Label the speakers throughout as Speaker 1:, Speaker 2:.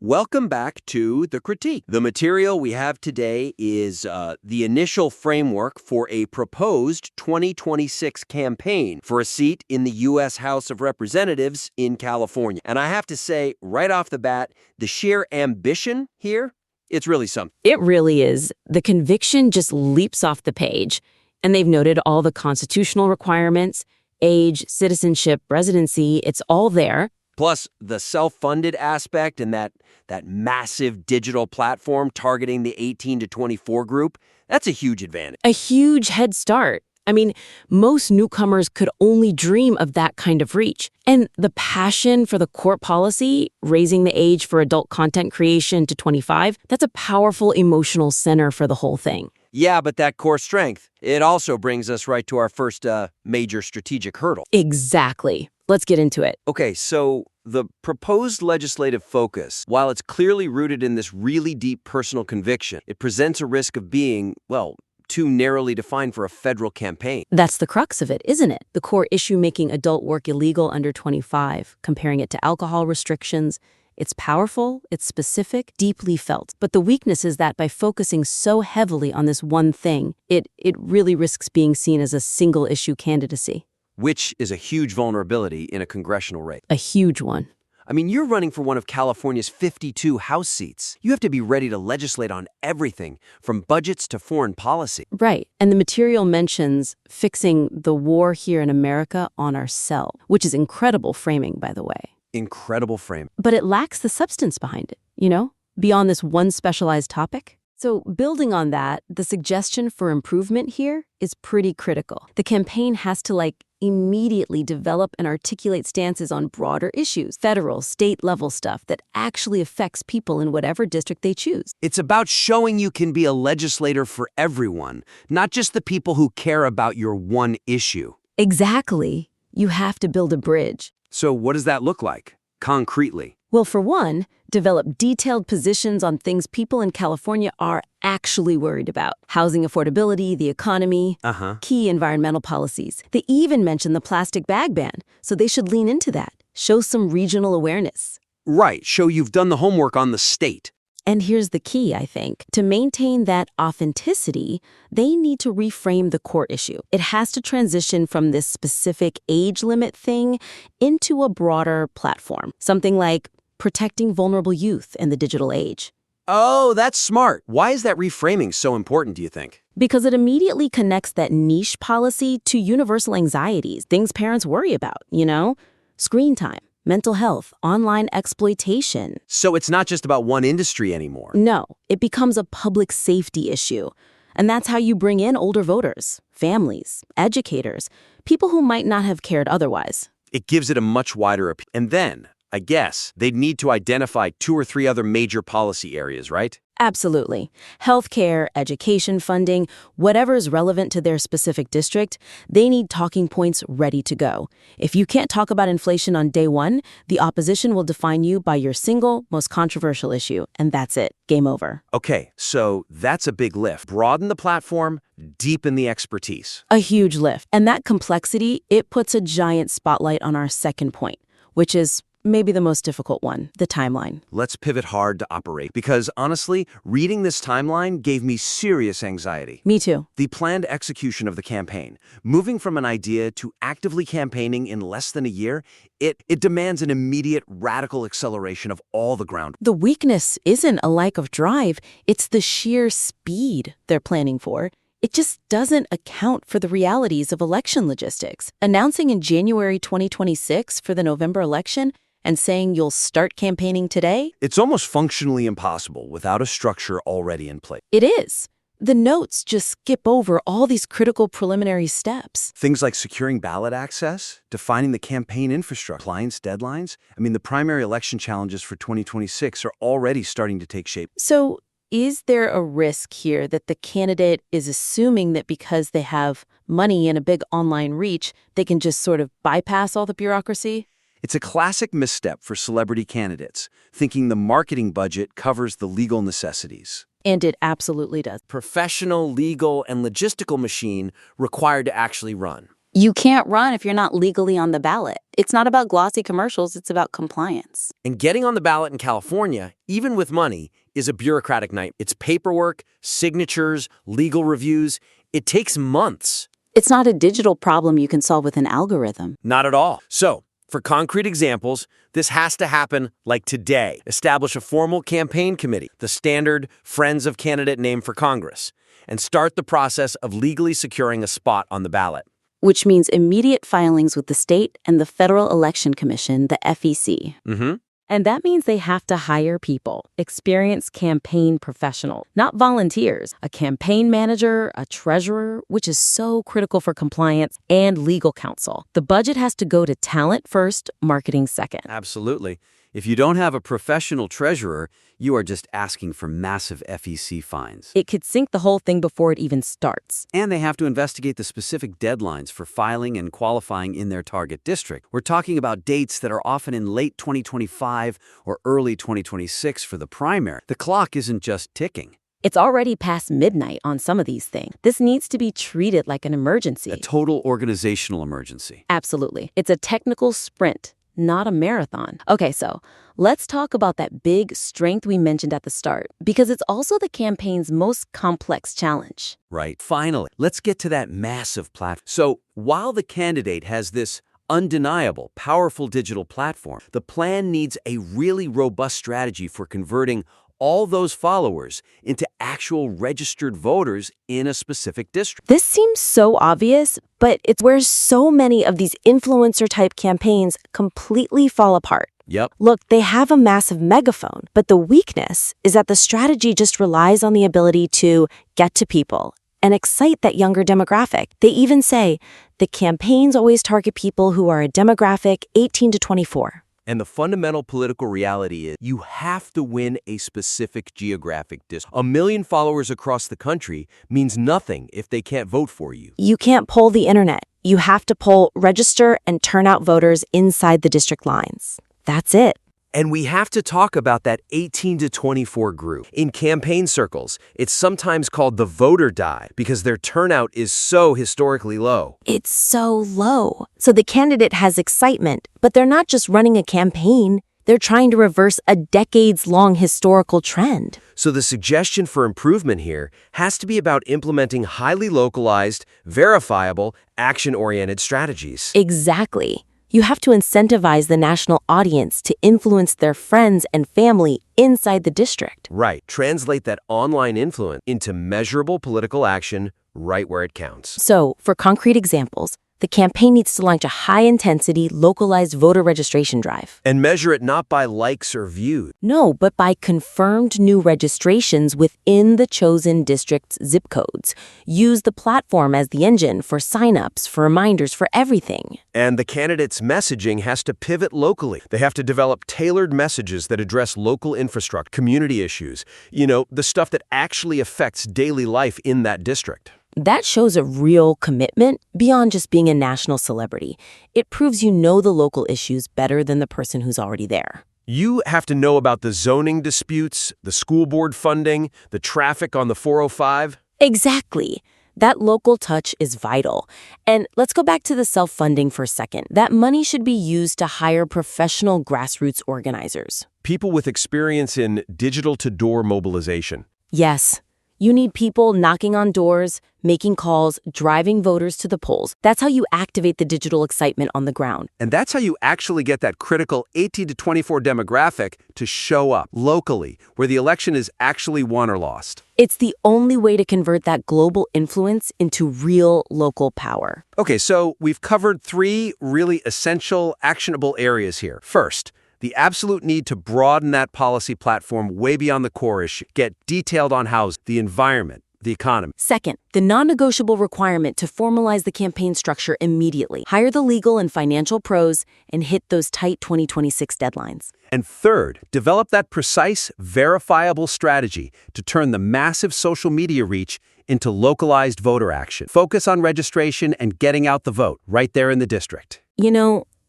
Speaker 1: Welcome back to The Critique. The material we have today is the initial framework for a proposed 2026 campaign for a seat in the U.S. House of Representatives in California. And I have to say, right off the bat, the sheer ambition here, it's really something.
Speaker 2: It really is. The conviction just leaps off the page. And they've noted all the constitutional requirements, age, citizenship, residency, it's all there.
Speaker 1: Plus, the self-funded aspect and that massive digital platform targeting the 18 to 24 group, that's a huge advantage.
Speaker 2: A huge head start. I mean, most newcomers could only dream of that kind of reach. And the passion for the court policy, raising the age for adult content creation to 25, that's a powerful emotional center for the whole thing.
Speaker 1: Yeah, but that core strength, it also brings us right to our first major strategic hurdle.
Speaker 2: Exactly. Let's get into it.
Speaker 1: Okay, so the proposed legislative focus, while it's clearly rooted in this really deep personal conviction, it presents a risk of being, well, too narrowly defined for a federal campaign.
Speaker 2: That's the crux of it, isn't it? The core issue making adult work illegal under 25, comparing it to alcohol restrictions. It's powerful, it's specific, deeply felt. But the weakness is that by focusing so heavily on this one thing, it really risks being seen as a single-issue candidacy.
Speaker 1: Which is a huge vulnerability in a congressional race.
Speaker 2: A huge one.
Speaker 1: I mean, you're running for one of California's 52 House seats. You have to be ready to legislate on everything, from budgets to foreign policy.
Speaker 2: Right. And the material mentions fixing the war here in America on ourselves, which is incredible framing, by the way.
Speaker 1: Incredible frame.
Speaker 2: But it lacks the substance behind it, beyond this one specialized topic. So building on that, the suggestion for improvement here is pretty critical. The campaign has to immediately develop and articulate stances on broader issues, federal, state-level stuff that actually affects people in whatever district they choose.
Speaker 1: It's about showing you can be a legislator for everyone, not just the people who care about your one issue.
Speaker 2: Exactly. You have to build a bridge.
Speaker 1: So what does that look like, concretely?
Speaker 2: Well, for one, develop detailed positions on things people in California are actually worried about. Housing affordability, the economy, key environmental policies. They even mention the plastic bag ban, so they should lean into that. Show some regional awareness.
Speaker 1: Right, show you've done the homework on the state.
Speaker 2: And here's the key, I think. To maintain that authenticity, they need to reframe the core issue. It has to transition from this specific age limit thing into a broader platform. Something like protecting vulnerable youth in the digital age.
Speaker 1: Oh, that's smart. Why is that reframing so important, do you think?
Speaker 2: Because it immediately connects that niche policy to universal anxieties, things parents worry about, Screen time, mental health, online exploitation.
Speaker 1: So it's not just about one industry anymore.
Speaker 2: No, it becomes a public safety issue. And that's how you bring in older voters, families, educators, people who might not have cared otherwise.
Speaker 1: It gives it a much wider appeal. And then, I guess, they'd need to identify 2 or 3 other major policy areas, right?
Speaker 2: Absolutely. Healthcare, education funding, whatever is relevant to their specific district, they need talking points ready to go. If you can't talk about inflation on day one, the opposition will define you by your single, most controversial issue, and that's it. Game over.
Speaker 1: Okay, so that's a big lift. Broaden the platform, deepen the expertise.
Speaker 2: A huge lift. And that complexity, it puts a giant spotlight on our second point, which is maybe the most difficult one, the timeline.
Speaker 1: Let's pivot hard to operate, because honestly, reading this timeline gave me serious anxiety.
Speaker 2: Me too.
Speaker 1: The planned execution of the campaign, moving from an idea to actively campaigning in less than a year, it demands an immediate radical acceleration of all the ground.
Speaker 2: The weakness isn't a lack of drive, it's the sheer speed they're planning for. It just doesn't account for the realities of election logistics. Announcing in January 2026 for the November election and saying you'll start campaigning today?
Speaker 1: It's almost functionally impossible without a structure already in place.
Speaker 2: It is. The notes just skip over all these critical preliminary steps.
Speaker 1: Things like securing ballot access, defining the campaign infrastructure, compliance deadlines. I mean, the primary election challenges for 2026 are already starting to take shape.
Speaker 2: So is there a risk here that the candidate is assuming that because they have money and a big online reach, they can just sort of bypass all the bureaucracy?
Speaker 1: It's a classic misstep for celebrity candidates, thinking the marketing budget covers the legal necessities.
Speaker 2: And it absolutely does.
Speaker 1: Professional, legal, and logistical machine required to actually run.
Speaker 3: You can't run if you're not legally on the ballot. It's not about glossy commercials, it's about compliance.
Speaker 1: And getting on the ballot in California, even with money, is a bureaucratic nightmare. It's paperwork, signatures, legal reviews. It takes months.
Speaker 3: It's not a digital problem you can solve with an algorithm.
Speaker 1: Not at all. So, for concrete examples, this has to happen like today. Establish a formal campaign committee, the standard Friends of Candidate name for Congress, and start the process of legally securing a spot on the ballot.
Speaker 3: Which means immediate filings with the state and the Federal Election Commission, the FEC.
Speaker 2: And that means they have to hire people, experienced campaign professionals, not volunteers, a campaign manager, a treasurer, which is so critical for compliance, and legal counsel. The budget has to go to talent first, marketing second.
Speaker 4: Absolutely. If you don't have a professional treasurer, you are just asking for massive FEC fines.
Speaker 2: It could sink the whole thing before it even starts.
Speaker 4: And they have to investigate the specific deadlines for filing and qualifying in their target district. We're talking about dates that are often in late 2025 or early 2026 for the primary. The clock isn't just ticking.
Speaker 2: It's already past midnight on some of these things. This needs to be treated like an emergency.
Speaker 4: A total organizational emergency.
Speaker 2: Absolutely. It's a technical sprint, not a marathon. Okay, so let's talk about that big strength we mentioned at the start, because it's also the campaign's most complex challenge.
Speaker 4: Right. Finally, let's get to that massive platform. So while the candidate has this undeniable, powerful digital platform, the plan needs a really robust strategy for converting all those followers into actual registered voters in a specific district.
Speaker 2: This seems so obvious, but it's where so many of these influencer-type campaigns completely fall apart.
Speaker 4: Yep.
Speaker 2: Look, they have a massive megaphone, but the weakness is that the strategy just relies on the ability to get to people and excite that younger demographic. They even say the campaigns always target people who are a demographic 18 to 24.
Speaker 1: And the fundamental political reality is you have to win a specific geographic district. 1 million followers across the country means nothing if they can't vote for you.
Speaker 2: You can't poll the internet. You have to poll, register, and turn out voters inside the district lines. That's it.
Speaker 1: And we have to talk about that 18 to 24 group. In campaign circles, it's sometimes called the voter die because their turnout is so historically low.
Speaker 2: It's so low. So the candidate has excitement, but they're not just running a campaign. They're trying to reverse a decades-long historical trend.
Speaker 1: So the suggestion for improvement here has to be about implementing highly localized, verifiable, action-oriented strategies.
Speaker 2: Exactly. You have to incentivize the national audience to influence their friends and family inside the district.
Speaker 1: Right. Translate that online influence into measurable political action right where it counts.
Speaker 2: So, for concrete examples, the campaign needs to launch a high-intensity, localized voter registration drive.
Speaker 1: And measure it not by likes or views.
Speaker 2: No, but by confirmed new registrations within the chosen district's zip codes. Use the platform as the engine for signups, for reminders, for everything.
Speaker 1: And the candidate's messaging has to pivot locally. They have to develop tailored messages that address local infrastructure, community issues, the stuff that actually affects daily life in that district.
Speaker 2: That shows a real commitment beyond just being a national celebrity. It proves you know the local issues better than the person who's already there.
Speaker 1: You have to know about the zoning disputes, the school board funding, the traffic on the 405.
Speaker 2: Exactly. That local touch is vital. And let's go back to the self-funding for a second. That money should be used to hire professional grassroots organizers.
Speaker 1: People with experience in digital-to-door mobilization.
Speaker 2: Yes. You need people knocking on doors, making calls, driving voters to the polls. That's how you activate the digital excitement on the ground.
Speaker 1: And that's how you actually get that critical 18 to 24 demographic to show up locally, where the election is actually won or lost.
Speaker 2: It's the only way to convert that global influence into real local power.
Speaker 1: Okay, so we've covered 3 really essential, actionable areas here. First, the absolute need to broaden that policy platform way beyond the core issue. Get detailed on housing, the environment, the economy.
Speaker 2: Second, the non-negotiable requirement to formalize the campaign structure immediately. Hire the legal and financial pros and hit those tight 2026 deadlines.
Speaker 1: And third, develop that precise, verifiable strategy to turn the massive social media reach into localized voter action. Focus on registration and getting out the vote right there in the district.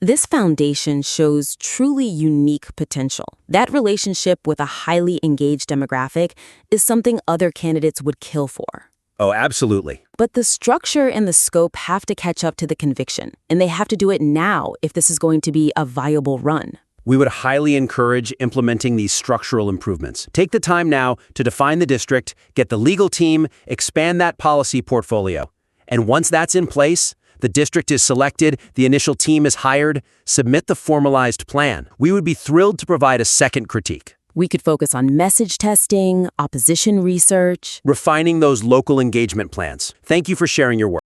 Speaker 2: This foundation shows truly unique potential. That relationship with a highly engaged demographic is something other candidates would kill for.
Speaker 4: Oh, absolutely.
Speaker 3: But the structure and the scope have to catch up to the conviction, and they have to do it now if this is going to be a viable run.
Speaker 4: We would highly encourage implementing these structural improvements. Take the time now to define the district, get the legal team, expand that policy portfolio. And once that's in place, the district is selected, the initial team is hired, submit the formalized plan. We would be thrilled to provide a second critique.
Speaker 3: We could focus on message testing, opposition research.
Speaker 4: Refining those local engagement plans. Thank you for sharing your work.